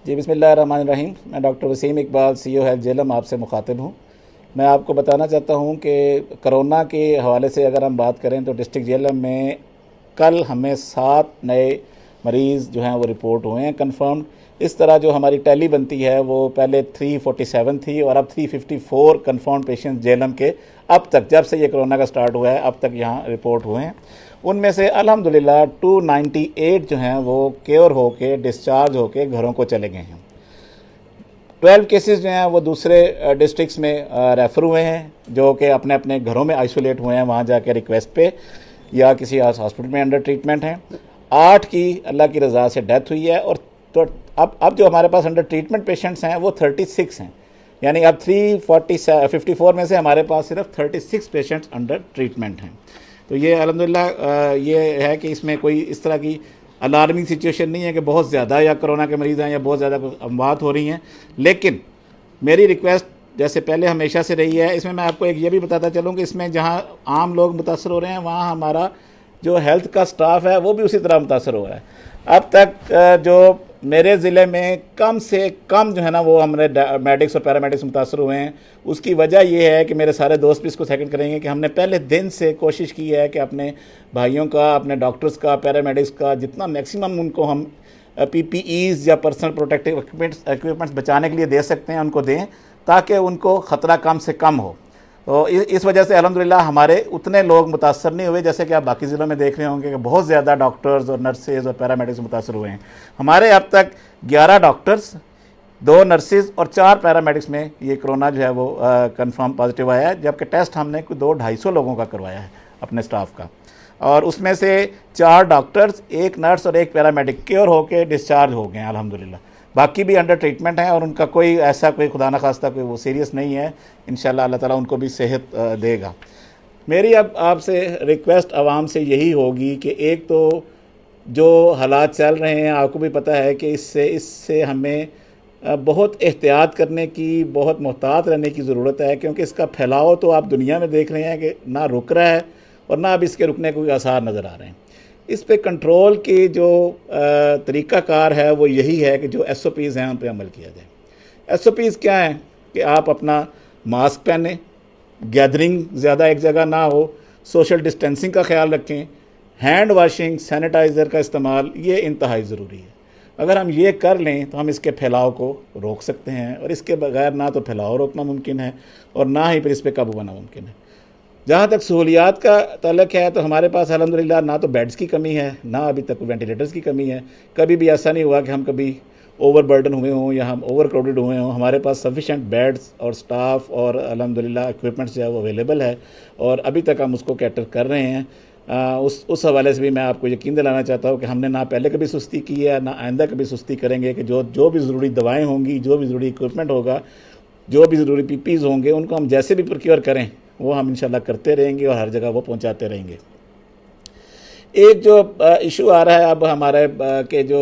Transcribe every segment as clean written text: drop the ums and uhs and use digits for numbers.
जी बिस्मिल्लाहिर्रहमानिर्रहीम। मैं doctor Waseem Iqbal CEO health Jhelum आपसे मुखातिब हूँ। मैं आपको बताना चाहता हूँ कि कोरोना के हवाले से अगर हम बात करें तो डिस्ट्रिक्ट जेलम में कल हमें 7 नए मरीज़ जो हैं वो रिपोर्ट हुए हैं कंफर्म्ड। इस तरह जो हमारी टैली बनती है वो पहले 347 थी और अब 354 कंफर्म पेशेंट जेलम के अब तक, जब से ये कोरोना का स्टार्ट हुआ है अब तक यहाँ रिपोर्ट हुए हैं। उनमें से अल्हम्दुलिल्लाह 298 जो हैं वो क्योर होके डिस्चार्ज होके घरों को चले गए हैं। 12 केसेस जो हैं वो दूसरे डिस्ट्रिक्ट्स में रेफ़र हुए हैं, जो कि अपने अपने घरों में आइसोलेट हुए हैं वहाँ जाके रिक्वेस्ट पे, या किसी हॉस्पिटल में अंडर ट्रीटमेंट हैं। 8 की अल्लाह की रज़ा से डेथ हुई है। और तो अब जो हमारे पास अंडर ट्रीटमेंट पेशेंट्स हैं वो 36 हैं, यानी अब 354 में से हमारे पास सिर्फ 36 पेशेंट्स अंडर ट्रीटमेंट हैं। तो ये अल्हम्दुलिल्लाह ये है कि इसमें कोई इस तरह की अलार्मिंग सिचुएशन नहीं है कि बहुत ज़्यादा या कोरोना के मरीज़ हैं या बहुत ज़्यादा अमवात हो रही हैं। लेकिन मेरी रिक्वेस्ट जैसे पहले हमेशा से रही है, इसमें मैं आपको एक ये भी बताता चलूँ कि इसमें जहाँ आम लोग मुतासर हो रहे हैं वहाँ हमारा जो हेल्थ का स्टाफ है वो भी उसी तरह मुतासर हो रहा है। अब तक जो मेरे ज़िले में कम से कम जो है ना वो हमने मेडिक्स और पैरामेडिक्स मुतासर हुए हैं। उसकी वजह ये है कि मेरे सारे दोस्त भी इसको सेकंड करेंगे कि हमने पहले दिन से कोशिश की है कि अपने भाइयों का, अपने डॉक्टर्स का, पैरामेडिक्स का जितना मैक्सिमम उनको हम PPEs या पर्सनल प्रोटेक्टिव इक्विपमेंट्स बचाने के लिए दे सकते हैं उनको दें, ताकि उनको ख़तरा कम से कम हो। तो इस वजह से अल्हम्दुलिल्लाह हमारे उतने लोग मुतासर नहीं हुए, जैसे कि आप बाकी ज़िलों में देख रहे होंगे कि बहुत ज़्यादा डॉक्टर्स और नर्सेज और पैरामेडिक्स मुतासर हुए हैं। हमारे अब तक 11 डॉक्टर्स, 2 नर्सेज और 4 पैरामेडिक्स में ये कोरोना जो है वो कंफर्म पॉजिटिव आया है, जबकि टेस्ट हमने 200-250 लोगों का करवाया है अपने स्टाफ का। और उसमें से 4 डॉक्टर्स, 1 नर्स और 1 पैरामेडिक क्योर होकर डिस्चार्ज हो गए हैं अल्हम्दुलिल्लाह। बाकी भी अंडर ट्रीटमेंट हैं और उनका कोई ऐसा कोई खुदा न खास्ता कोई वो सीरियस नहीं है। इंशाल्लाह अल्लाह ताला उनको भी सेहत देगा। मेरी अब आपसे रिक्वेस्ट आवाम से यही होगी कि एक तो जो हालात चल रहे हैं आपको भी पता है कि इससे हमें बहुत एहतियात करने की, बहुत मोहतात रहने की ज़रूरत है, क्योंकि इसका फैलाव तो आप दुनिया में देख रहे हैं कि ना रुक रहा है और ना अब इसके रुकने के कोई आसार नज़र आ रहे हैं। इस पे कंट्रोल की जो तरीक़ाकार है वो यही है कि जो SOPs हैं उन पर अमल किया जाए। SOPs क्या हैं कि आप अपना मास्क पहनें, गैदरिंग ज़्यादा एक जगह ना हो, सोशल डिस्टेंसिंग का ख्याल रखें, हैंड वाशिंग, सैनिटाइज़र का इस्तेमाल, ये इंतहाई ज़रूरी है। अगर हम ये कर लें तो हम इसके फैलाव को रोक सकते हैं, और इसके बगैर ना तो फैलाव रोकना मुमकिन है और ना ही फिर इस पर काबू पाना मुमकिन है। जहाँ तक सहूलियात का ताल्लुक है तो हमारे पास अल्हम्दुलिल्लाह ना तो बेड्स की कमी है, ना अभी तक वेंटिलेटर्स की कमी है। कभी भी ऐसा नहीं हुआ कि हम कभी ओवरबर्डन हुए हों या हम ओवर क्राउडेड हुए हों। हमारे पास सफिशेंट बेड्स और स्टाफ और अल्हम्दुलिल्लाह इक्विपमेंट्स जो है वो अवेलेबल है और अभी तक हम उसको कैटर कर रहे हैं। उस हवाले से भी मैं आपको यकीन दिलाना चाहता हूँ कि हमने ना पहले कभी सुस्ती की है, ना आइंदा कभी सुस्ती करेंगे कि जो भी ज़रूरी दवाएँ होंगी, जो भी ज़रूरी इक्विपमेंट होगा, जो भी ज़रूरी PPEs होंगे, उनको हम जैसे भी प्रोक्योर करें वो हम इंशाल्लाह करते रहेंगे और हर जगह वो पहुंचाते रहेंगे। एक जो इशू आ रहा है अब हमारे के जो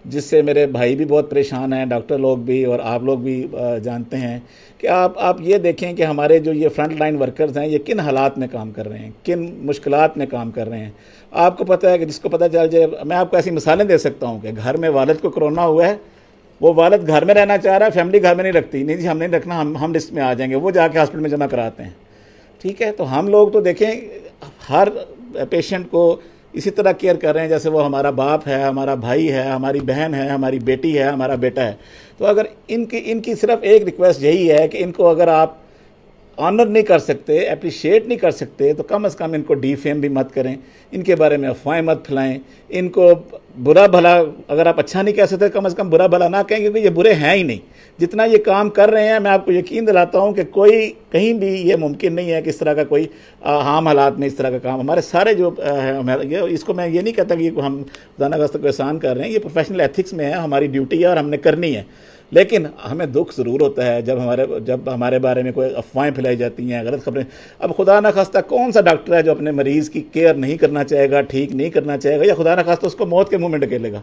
जिससे मेरे भाई भी बहुत परेशान हैं, डॉक्टर लोग भी और आप लोग भी जानते हैं कि आप ये देखें कि हमारे जो ये फ्रंट लाइन वर्कर्स हैं ये किन हालात में काम कर रहे हैं, किन मुश्किलात में काम कर रहे हैं। आपको पता है कि जिसको पता चल जाए, मैं आपको ऐसी मिसालें दे सकता हूँ कि घर में वालिद को कोरोना हुआ है, वो वालिद घर में रहना चाह रहा है, फैमिली घर में नहीं रखती, नहीं जी हम नहीं रखना, हम लिस्ट में आ जाएंगे, वो जाके हॉस्पिटल में जमा कराते हैं। ठीक है, तो हम लोग तो देखें हर पेशेंट को इसी तरह केयर कर रहे हैं जैसे वो हमारा बाप है, हमारा भाई है, हमारी बहन है, हमारी बेटी है, हमारा बेटा है। तो अगर इनकी सिर्फ एक रिक्वेस्ट यही है कि इनको अगर आप ऑनर नहीं कर सकते, अप्रिशिएट नहीं कर सकते, तो कम से कम इनको डिफेम भी मत करें, इनके बारे में अफवाहें मत फैलाएं, इनको बुरा भला अगर आप अच्छा नहीं कह सकते कम से कम बुरा भला ना कहें, क्योंकि ये बुरे हैं ही नहीं। जितना ये काम कर रहे हैं मैं आपको यकीन दिलाता हूं कि कोई कहीं भी ये मुमकिन नहीं है कि इस तरह का कोई आम हालात में इस तरह का काम हमारे सारे जो इसको मैं ये नहीं कहता कि हम खुदा खास्ता को एहसान कर रहे हैं, ये प्रोफेशनल एथिक्स में है, हमारी ड्यूटी है और हमने करनी है। लेकिन हमें दुख ज़रूर होता है जब हमारे बारे में कोई अफवाहें फैलाई जाती हैं, गलत खबरें। अब खुदा न खास्ता कौन सा डॉक्टर है जो अपने मरीज़ की केयर नहीं करना चाहेगा, ठीक नहीं करना चाहेगा, या खुदा न खास्ता उसको मौत के मुंह में ढकेलेगा।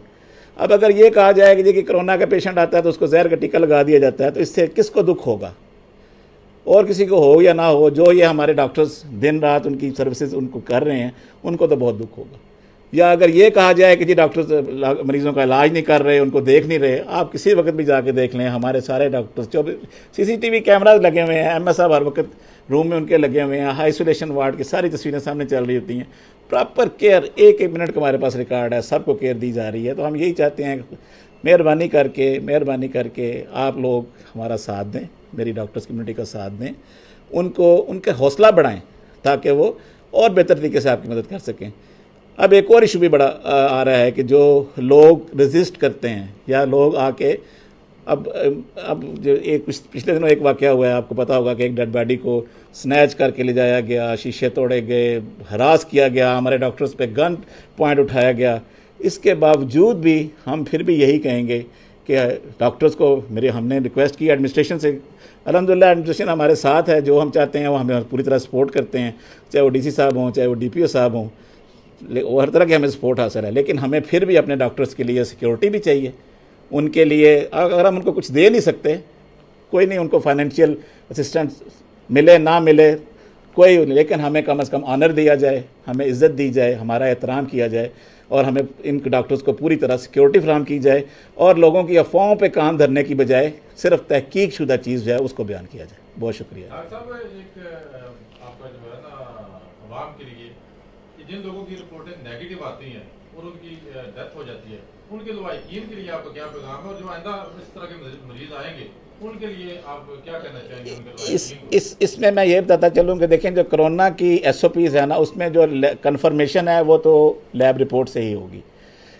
अब अगर ये कहा जाए कि जी कि कोरोना का पेशेंट आता है तो उसको जहर का टीका लगा दिया जाता है, तो इससे किसको दुख होगा? और किसी को हो या ना हो, जो ये हमारे डॉक्टर्स दिन रात उनकी सर्विसेज उनको कर रहे हैं उनको तो बहुत दुख होगा। या अगर ये कहा जाए कि जी डॉक्टर मरीजों का इलाज नहीं कर रहे, उनको देख नहीं रहे, आप किसी वक्त भी जाके देख लें, हमारे सारे डॉक्टर्स जो CCTV कैमराज लगे हुए हैं, MS साहब हर वक्त रूम में उनके लगे हुए हैं, आइसोलेशन वार्ड की सारी तस्वीरें सामने चल रही होती हैं, प्रॉपर केयर, एक एक मिनट का हमारे पास रिकॉर्ड है, सबको केयर दी जा रही है। तो हम यही चाहते हैं, मेहरबानी करके आप लोग हमारा साथ दें, मेरी डॉक्टर्स कम्युनिटी का साथ दें, उनको उनका हौसला बढ़ाएं ताकि वो और बेहतर तरीके से आपकी मदद कर सकें। अब एक और इशू भी बड़ा आ रहा है कि जो लोग रेजिस्ट करते हैं या लोग आके अब जो एक पिछले दिनों एक वाक़या हुआ है, आपको पता होगा कि एक डेड बॉडी को स्नैच करके ले जाया गया, शीशे तोड़े गए, हरास किया गया, हमारे डॉक्टर्स पे गन पॉइंट उठाया गया। इसके बावजूद भी हम फिर भी यही कहेंगे कि डॉक्टर्स को हमने रिक्वेस्ट की एडमिनिस्ट्रेशन से, अल्हम्दुलिल्लाह एडमिनिस्ट्रेशन हमारे साथ है, जो हम चाहते हैं वो हमें पूरी तरह सपोर्ट करते हैं, चाहे वो DC साहब हों, चाहे वो DPO साहब हों, वो हर तरह की हमें सपोर्ट हासिल है। लेकिन हमें फिर भी अपने डॉक्टर्स के लिए सिक्योरिटी भी चाहिए। उनके लिए अगर हम उनको कुछ दे नहीं सकते, कोई नहीं, उनको फाइनेंशियल असिस्टेंस मिले ना मिले कोई, लेकिन हमें कम से कम ऑनर दिया जाए, हमें इज़्ज़त दी जाए, हमारा एहतराम किया जाए और हमें इन डॉक्टर्स को पूरी तरह सिक्योरिटी फराहम की जाए और लोगों की अफवाहों पे कान धरने की बजाय सिर्फ तहकीक शुदा चीज़ जो है उसको बयान किया जाए। बहुत शुक्रिया। आवाम के लिए कि जिन लोगों की रिपोर्टें नेगेटिव आती हैं और उनकी डेथ हो जाती है, उनके लवाहिकीन के लिए आपका क्या पैगाम है, और जो आइंदा इस तरह के मरीज आएंगे उनके लिए आप क्या कहना चाहेंगे उनके इसमें मैं ये बताता चलूँ कि देखें, जो कोरोना की SOPs है ना, उसमें जो कन्फर्मेशन है वो तो लैब रिपोर्ट से ही होगी।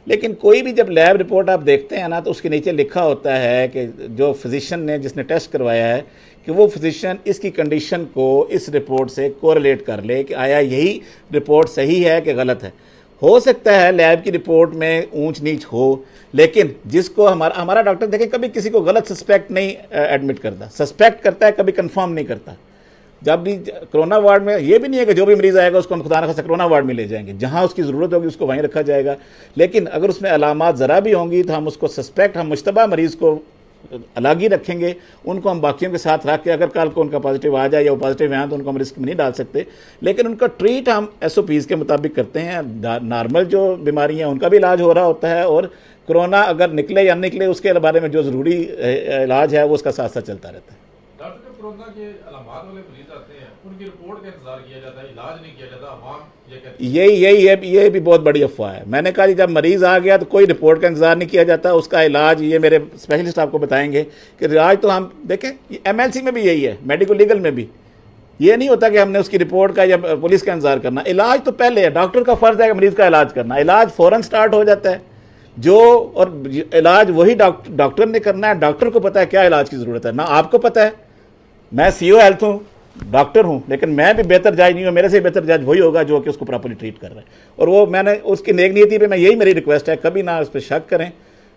लेकिन कोई भी जब लैब रिपोर्ट आप देखते हैं ना, तो उसके नीचे लिखा होता है कि जो फिजिशियन ने, जिसने टेस्ट करवाया है, कि वो फिजिशियन इसकी कंडीशन को इस रिपोर्ट से कोरिलेट कर ले कि आया यही रिपोर्ट सही है कि गलत है। हो सकता है लैब की रिपोर्ट में ऊंच नीच हो, लेकिन जिसको हमारा डॉक्टर देखें कभी किसी को गलत सस्पेक्ट नहीं एडमिट करता, सस्पेक्ट करता है, कभी कंफर्म नहीं करता। जब भी कोरोना वार्ड में ये भी नहीं है कि जो भी मरीज़ आएगा उसको हम खुदा न खास्ता कोरोना वार्ड में ले जाएंगे, जहाँ उसकी ज़रूरत होगी उसको वहीं रखा जाएगा। लेकिन अगर उसमें अलामात ज़रा भी होंगी तो हम उसको सस्पेक्ट, हम मुश्तबा मरीज़ को अलग ही रखेंगे, उनको हम बाकियों के साथ रख के अगर कल को उनका पॉजिटिव आ जाए या वो पॉजिटिव आए तो उनको हम रिस्क में नहीं डाल सकते। लेकिन उनका ट्रीट हम SOPs के मुताबिक करते हैं। नॉर्मल जो बीमारियाँ हैं उनका भी इलाज हो रहा होता है, और कोरोना अगर निकले या निकले उसके बारे में जो ज़रूरी इलाज है वो उसका साथ साथ चलता रहता है। डॉक्टर, जब कोरोना के अलामात वाले मरीज आते हैं उनकी रिपोर्ट का इंतजार किया जाता है, इलाज नहीं किया जाता, अवाम ये कहती है। ये भी बहुत बड़ी अफवाह है। मैंने कहा जब मरीज आ गया तो कोई रिपोर्ट का इंतजार नहीं किया जाता, उसका इलाज ये मेरे स्पेशलिस्ट आपको बताएंगे कि इलाज तो हम देखें, MLC में भी यही है, मेडिको लीगल में भी ये नहीं होता कि हमने उसकी रिपोर्ट का या पुलिस का इंतजार करना। इलाज तो पहले है, डॉक्टर का फर्ज है कि मरीज का इलाज करना, इलाज फौरन स्टार्ट हो जाता है जो, और इलाज वही डॉक्टर ने करना है। डॉक्टर को पता है क्या इलाज की ज़रूरत है, ना आपको पता है। मैं CO हेल्थ हूँ, डॉक्टर हूँ, लेकिन मैं भी बेहतर जज नहीं हूँ, मेरे से बेहतर जज वही होगा जो कि उसको प्रॉपर्ली ट्रीट कर रहा है। और वो मैंने उसकी नेक नीयति पे, मैं यही मेरी रिक्वेस्ट है, कभी ना उस पर शक करें,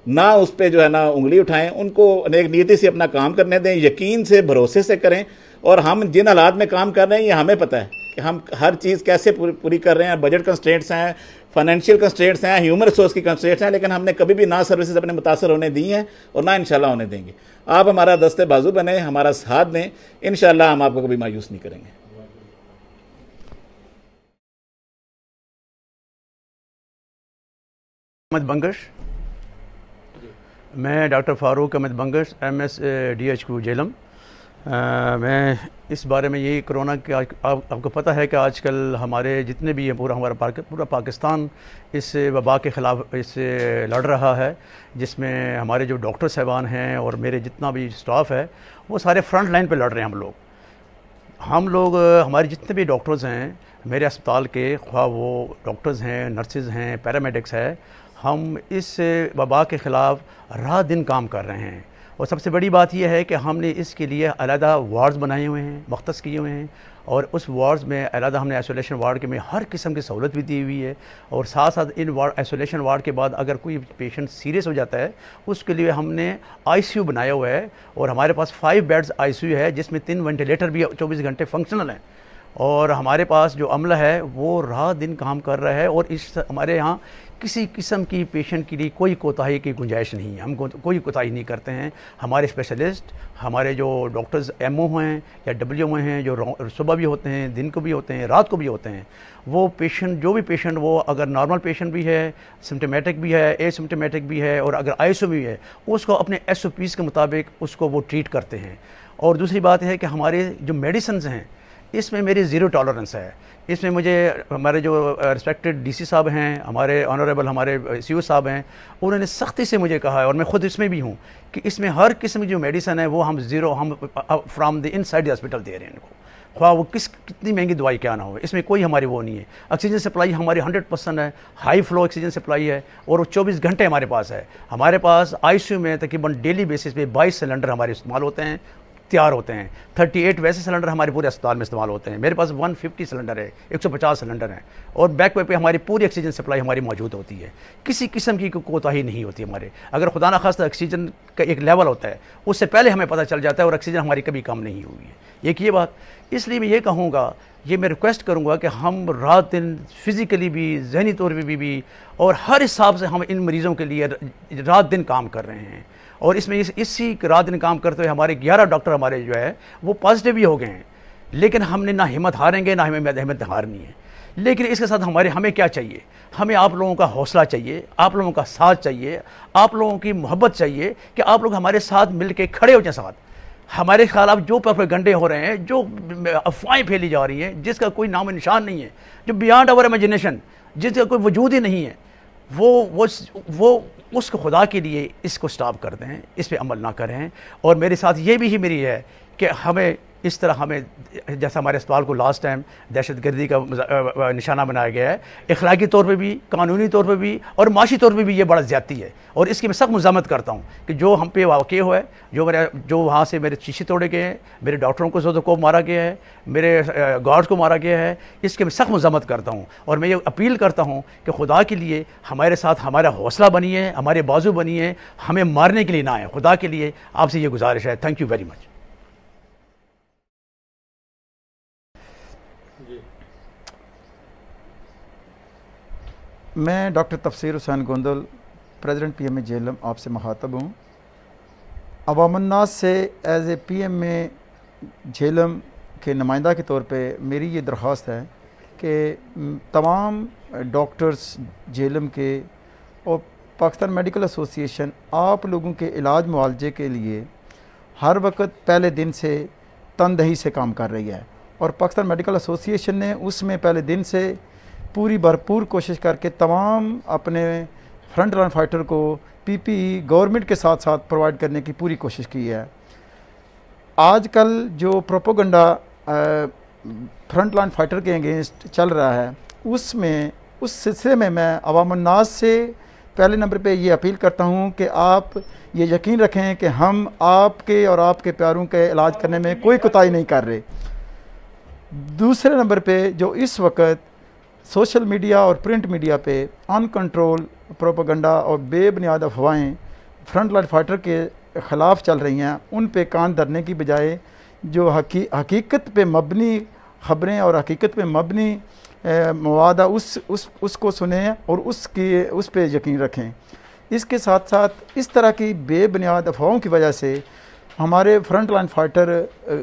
ना उस पर जो है ना उंगली उठाएं, उनको नेक नीयति से अपना काम करने दें, यकीन से, भरोसे से करें। और हम जिन हालात में काम कर रहे हैं ये हमें पता है कि हम हर चीज़ कैसे पूरी कर रहे हैं। बजट कंस्ट्रेंट्स हैं, फाइनेंशियल कंस्ट्रेंट्स हैं, ह्यूमन रिसोर्स की कंस्ट्रेंट्स हैं, लेकिन हमने कभी भी ना सर्विसेज अपने मुतासर होने दी हैं और ना इंशाल्लाह होने देंगे। आप हमारा दस्ते बाजू बने, हमारा साथ दें, इंशाल्लाह हम आपको कभी मायूस नहीं करेंगे। अहमद बंगश, मैं doctor Farooq Ahmad Bangash, MS DHQ Jhelum. मैं इस बारे में यही कोरोना के आपको पता है कि आजकल हमारे जितने भी हैं, पूरा पाकिस्तान इस वबा के ख़िलाफ़ इससे लड़ रहा है, जिसमें हमारे जो डॉक्टर साहबान हैं और मेरे जितना भी स्टाफ है वो सारे फ्रंट लाइन पे लड़ रहे हैं। हम लोग हमारे जितने भी डॉक्टर्स हैं मेरे अस्पताल के, ख्वाह वो डॉक्टर्स हैं, नर्सेज़ हैं, पैरामेडिक्स है, हम इस वबा के ख़िलाफ़ रात दिन काम कर रहे हैं। और सबसे बड़ी बात यह है कि हमने इसके लिए अलहदा वार्ड्स बनाए हुए हैं, मख्तस किए हुए हैं, और उस वार्ड्स में अलहदा हमने आइसोलेशन वार्ड के में हर किस्म की सहूलत भी दी हुई है। और साथ साथ इन आइसोलेशन वार्ड के बाद अगर कोई पेशेंट सीरियस हो जाता है उसके लिए हमने ICU बनाया हुआ है, और हमारे पास 5 बेड्स ICU है, जिसमें 3 वेंटिलेटर भी 24 घंटे फंक्शनल हैं। और हमारे पास जो अमला है वो रात दिन काम कर रहा है, और इस हमारे यहाँ किसी किस्म की पेशेंट के लिए कोई कोताही की गुंजाइश नहीं है। हम कोई कोताही नहीं करते हैं। हमारे स्पेशलिस्ट, हमारे जो डॉक्टर्स एमओ हैं या डब्ल्यूएमओ हैं, जो सुबह भी होते हैं, दिन को भी होते हैं, रात को भी होते हैं, वो पेशेंट, जो भी पेशेंट, वो अगर नॉर्मल पेशेंट भी है, सिम्टोमेटिक भी है, एसिम्टोमेटिक भी है, और अगर आईसीयू भी है, उसको अपने एसओपीज़ के मुताबिक उसको वो ट्रीट करते हैं। और दूसरी बात है कि हमारे जो मेडिसिन हैं इसमें मेरी ज़ीरो टॉलरेंस है। इसमें मुझे हमारे जो रिस्पेक्टेड डीसी साहब हैं, हमारे ऑनरेबल हमारे सीओ साहब हैं, उन्होंने सख्ती से मुझे कहा है, और मैं ख़ुद इसमें भी हूँ, कि इसमें हर किस्म की जो मेडिसन है वो हम from the inside the hospital दे रहे हैं इनको, ख्वाह वो कितनी महंगी दवाई क्या ना हो। इसमें कोई हमारी वो नहीं है। ऑक्सीजन सप्लाई हमारी 100% है, हाई फ्लो ऑक्सीजन सप्लाई है, और वो 24 घंटे हमारे पास है। हमारे पास आईसीयू में तकरीबन डेली बेसिस पे 22 सिलेंडर हमारे इस्तेमाल होते हैं, तैयार होते हैं। 38 वैसे सिलेंडर हमारे पूरे अस्पताल में इस्तेमाल होते हैं। मेरे पास 150 सिलेंडर है, 150 सिलेंडर हैं, और बैक पे हमारी पूरी ऑक्सीजन सप्लाई हमारी मौजूद होती है। किसी किस्म की कोताही नहीं होती हमारे। अगर खुदा ना खास्ता ऑक्सीजन का एक लेवल होता है, उससे पहले हमें पता चल जाता है, और ऑक्सीजन हमारी कभी कम नहीं हुई है। एक ये बात, इसलिए मैं ये कहूँगा, ये मैं रिक्वेस्ट करूँगा कि हम रात दिन फिज़िकली भी, जहनी तौर पर भी, और हर हिसाब से हम इन मरीज़ों के लिए रात दिन काम कर रहे हैं। और इसमें इसी रात दिन काम करते हुए हमारे 11 डॉक्टर हमारे जो है वो पॉजिटिव भी हो गए हैं। लेकिन हमने ना हिम्मत हारेंगे, ना हमें हिम्मत हारनी है। लेकिन इसके साथ हमें क्या चाहिए? हमें आप लोगों का हौसला चाहिए, आप लोगों का साथ चाहिए, आप लोगों की मोहब्बत चाहिए, कि आप लोग हमारे साथ मिल के खड़े हो जाए। साथ हमारे खिलाफ जो प्रोपेगेंडे हो रहे हैं, जो अफवाहें फैली जा रही हैं, जिसका कोई नाम निशान नहीं है, जो बियॉन्ड आवर इमेजिनेशन, जिसका कोई वजूद ही नहीं है, वो उसको खुदा के लिए इसको स्टॉप कर दें, इस पे अमल ना करें। और मेरे साथ ये भी मेरी है कि हमें इस तरह, हमें जैसा हमारे अस्पताल को लास्ट टाइम दहशतगर्दी का निशाना बनाया गया है, इखलाकी तौर पे भी, कानूनी तौर पे भी, और माशी तौर पे भी ये बड़ा ज़्यादती है। और इसकी मैं सख्त मज़म्मत करता हूँ कि जो हम पे वाक़ हुआ है, जो वहाँ से मेरे शीशे तोड़े गए हैं, मेरे डॉक्टरों को मारा गया है, मेरे गार्ड्स को मारा गया है, इसकी मैं सख्त मज़म्मत करता हूँ। और मैं ये अपील करता हूँ कि खुदा के लिए हमारे साथ हमारा हौसला बनिए, हमारे बाजू बनिए, हमें मारने के लिए ना आए। खुदा के लिए आपसे ये गुजारिश है। Thank you very much. मैं डॉक्टर तफसीर हुसैन गोंदल, प्रेसिडेंट पीएमए जेलम, आपसे मुखातब हूँ। अवामुन्नास से एज ए पीएमए जेलम के नुमाइंदा के तौर पे मेरी ये दरख्वास्त है कि तमाम डॉक्टर्स जेलम के और पाकिस्तान मेडिकल एसोसिएशन आप लोगों के इलाज मुआवजे के लिए हर वक्त पहले दिन से तनदही से काम कर रही है। और पाकिस्तान मेडिकल एसोसिएशन ने उसमें पहले दिन से पूरी भरपूर कोशिश करके तमाम अपने फ्रंट लाइन फाइटर को पीपीई गवर्नमेंट के साथ साथ प्रोवाइड करने की पूरी कोशिश की है। आजकल जो प्रोपोगंडा फ्रंट लाइन फाइटर के अगेंस्ट चल रहा है, उसमें उस सिलसिले में मैं अवामुन्नास से पहले नंबर पे ये अपील करता हूँ कि आप ये यकीन रखें कि हम आपके और आपके प्यारों के इलाज करने में कोई कोताही नहीं कर रहे। दूसरे नंबर पे जो इस वक्त सोशल मीडिया और प्रिंट मीडिया पे अनकंट्रोल प्रोपेगेंडा और बेबुनियाद अफवाहें फ्रंट लाइन फाइटर के ख़िलाफ़ चल रही हैं, उन पे कान धरने की बजाय जो हकीकत पे मबनी ख़बरें और हकीकत पे मबनी मवादा उसको सुने और उस पे यकीन रखें। इसके साथ साथ इस तरह की बेबुनियाद अफवाहों की वजह से हमारे फ्रंट लाइन फाइटर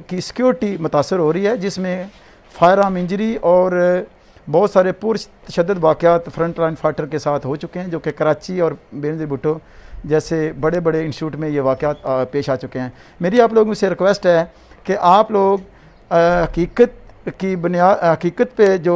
की सिक्योरिटी मुतासर हो रही है, जिसमें फायर आर्म इंजरी और बहुत सारे पुरशद्दत वाक़यात फ्रंट लाइन फाइटर के साथ हो चुके हैं, जो कि कराची और बेनज़ीर भुट्टो जैसे बड़े बड़े इंस्टीट्यूट में ये वाक़यात पेश आ चुके हैं। मेरी आप लोगों से रिक्वेस्ट है कि आप लोग हकीकत पे जो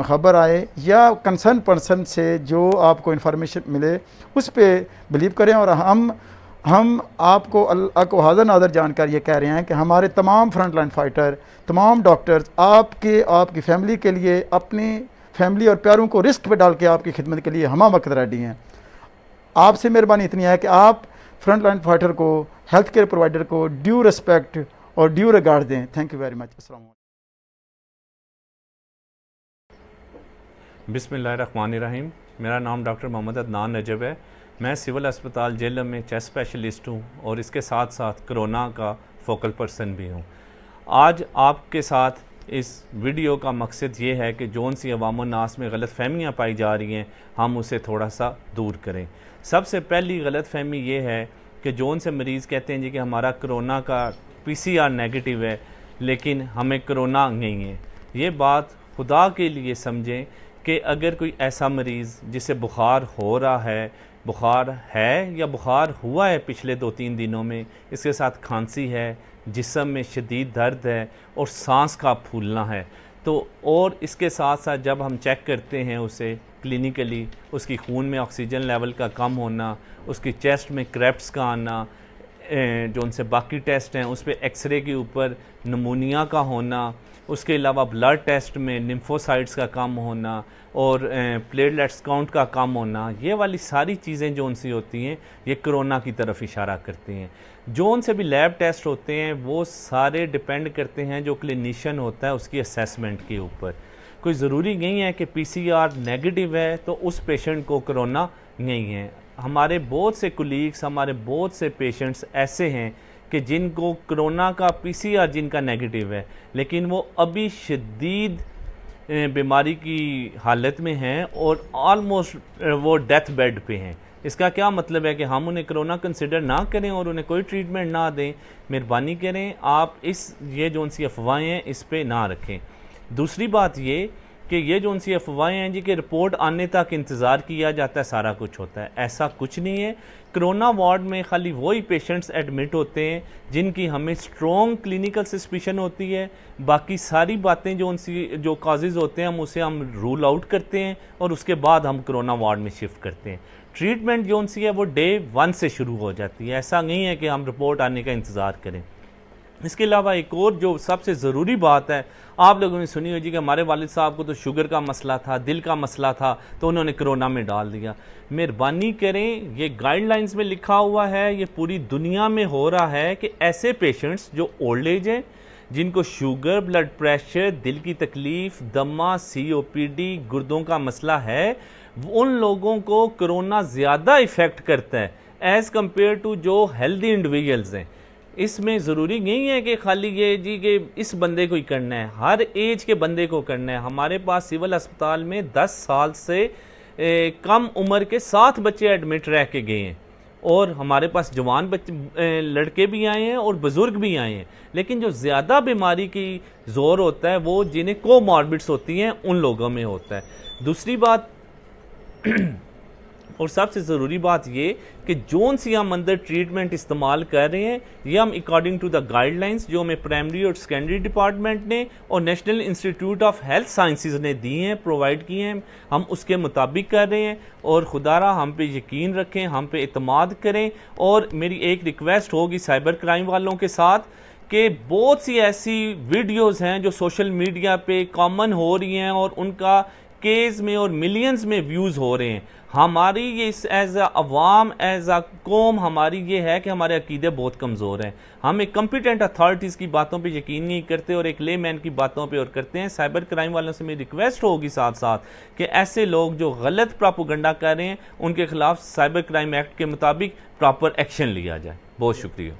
ख़बर आए या कंसर्न पर्सन से जो आपको इन्फॉर्मेशन मिले उस पर बिलीव करें। और हम आपको हाज़िर नाज़र जानकर ये कह रहे हैं कि हमारे तमाम फ्रंट लाइन फाइटर, तमाम डॉक्टर्स आपकी फैमिली के लिए, अपनी फैमिली और प्यारों को रिस्क पे डाल के आपकी खिदमत के लिए हम वक्त रेडी हैं। आपसे मेहरबानी इतनी है कि आप फ्रंट लाइन फाइटर को, हेल्थ केयर प्रोवाइडर को ड्यू रिस्पेक्ट और ड्यू रिगार्ड दें। Thank you very much. अस्सलाम वालेकुम। बिस्मिल्लाहिर्रहमानिर्रहीम। मेरा नाम डॉक्टर मोहम्मद अदनान नजब है। मैं सिविल अस्पताल जेलम में चेस्ट स्पेशलिस्ट हूँ और इसके साथ साथ कोरोना का फोकल पर्सन भी हूँ। आज आपके साथ इस वीडियो का मकसद ये है कि जौन सी अवाम नास में गलत फहमियाँ पाई जा रही हैं हम उसे थोड़ा सा दूर करें। सबसे पहली गलत फहमी ये है कि जौन से मरीज़ कहते हैं जी कि हमारा कोरोना का PCR नेगेटिव है लेकिन हमें कोरोना नहीं है। ये बात खुदा के लिए समझें कि अगर कोई ऐसा मरीज़ जिसे बुखार हो रहा है, बुखार है या बुखार हुआ है पिछले 2-3 दिनों में, इसके साथ खांसी है, जिस्म में शदीद दर्द है और सांस का फूलना है, तो और इसके साथ साथ जब हम चेक करते हैं उसे क्लिनिकली, उसकी खून में ऑक्सीजन लेवल का कम होना, उसकी चेस्ट में क्रैप्स का आना, जो उनसे बाकी टेस्ट हैं उस पर एक्सरे के ऊपर नमूनिया का होना, उसके अलावा ब्लड टेस्ट में लिम्फोसाइट्स का कम होना और प्लेटलेट्स काउंट का कम होना, ये वाली सारी चीज़ें जो उनसी होती हैं ये कोरोना की तरफ इशारा करती हैं। जो उनसे भी लैब टेस्ट होते हैं वो सारे डिपेंड करते हैं जो क्लिनिशियन होता है उसकी असेसमेंट के ऊपर। कोई ज़रूरी नहीं है कि PCR नेगेटिव है तो उस पेशेंट को कोरोना नहीं है। हमारे बहुत से कुलीग्स, हमारे बहुत से पेशेंट्स ऐसे हैं कि जिनको कोरोना का PCR जिनका नेगेटिव है लेकिन वो अभी शदीद बीमारी की हालत में हैं और ऑलमोस्ट वो डेथ बेड पे हैं। इसका क्या मतलब है कि हम उन्हें कोरोना कंसिडर ना करें और उन्हें कोई ट्रीटमेंट ना दें। मेहरबानी करें आप ये जो सी अफवाहें हैं इस पे ना रखें। दूसरी बात ये कि ये जो उनसी अफवाहें हैं जी कि रिपोर्ट आने तक इंतज़ार किया जाता है, सारा कुछ होता है, ऐसा कुछ नहीं है। कोरोना वार्ड में खाली वही पेशेंट्स एडमिट होते हैं जिनकी हमें स्ट्रॉन्ग क्लिनिकल सस्पिशन होती है। बाकी सारी बातें जो काजेज़ होते हैं हम रूल आउट करते हैं और उसके बाद हम कोरोना वार्ड में शिफ्ट करते हैं। ट्रीटमेंट जो उनसी है वो डे 1 से शुरू हो जाती है, ऐसा नहीं है कि हम रिपोर्ट आने का इंतज़ार करें। इसके अलावा एक और जो सबसे ज़रूरी बात है, आप लोगों ने सुनी होगी कि हमारे वालिद साहब को तो शुगर का मसला था, दिल का मसला था, तो उन्होंने कोरोना में डाल दिया। मेहरबानी करें, ये गाइडलाइंस में लिखा हुआ है, ये पूरी दुनिया में हो रहा है कि ऐसे पेशेंट्स जो ओल्ड एज हैं, जिनको शुगर, ब्लड प्रेशर, दिल की तकलीफ़, दमा, COPD, गुर्दों का मसला है, उन लोगों को कोरोना ज़्यादा इफ़ेक्ट करता है एज़ कम्पेयर टू जो हेल्दी इंडिविजुअल्स हैं। इसमें ज़रूरी नहीं है कि खाली ये जी कि इस बंदे को ही करना है, हर एज के बंदे को करना है। हमारे पास सिविल अस्पताल में 10 साल से कम उम्र के 7 बच्चे एडमिट रह के गए हैं और हमारे पास जवान बच्चे लड़के भी आए हैं और बुज़ुर्ग भी आए हैं। लेकिन जो ज़्यादा बीमारी की ज़ोर होता है वो जिन्हें कोमॉर्बिड्स होती हैं उन लोगों में होता है। दूसरी बात और सबसे ज़रूरी बात ये कि जोन सी हम अंदर ट्रीटमेंट इस्तेमाल कर रहे हैं ये हम अकॉर्डिंग टू द गाइडलाइंस जो हमें प्राइमरी और सेकेंडरी डिपार्टमेंट ने और national institute of health sciences ने दी हैं, प्रोवाइड की हैं, हम उसके मुताबिक कर रहे हैं। और खुदारा हम पे यकीन रखें, हम पे इत्माद करें। और मेरी एक रिक्वेस्ट होगी साइबर क्राइम वालों के साथ कि बहुत सी ऐसी वीडियोज़ हैं जो सोशल मीडिया पे कॉमन हो रही हैं और उनका केस में और मिलियंस में व्यूज़ हो रहे हैं। हमारी ये as a Awam, as a कौम, हमारी ये है कि हमारे अकीदे बहुत कमज़ोर हैं। हम एक कम्पिटेंट अथॉरिटीज़ की बातों पे यकीन नहीं करते और एक लेमैन की बातों पे और करते हैं। साइबर क्राइम वालों से मेरी रिक्वेस्ट होगी साथ साथ कि ऐसे लोग जो गलत प्रोपेगेंडा कर रहे हैं उनके खिलाफ साइबर क्राइम एक्ट के मुताबिक प्रॉपर एक्शन लिया जाए। बहुत शुक्रिया।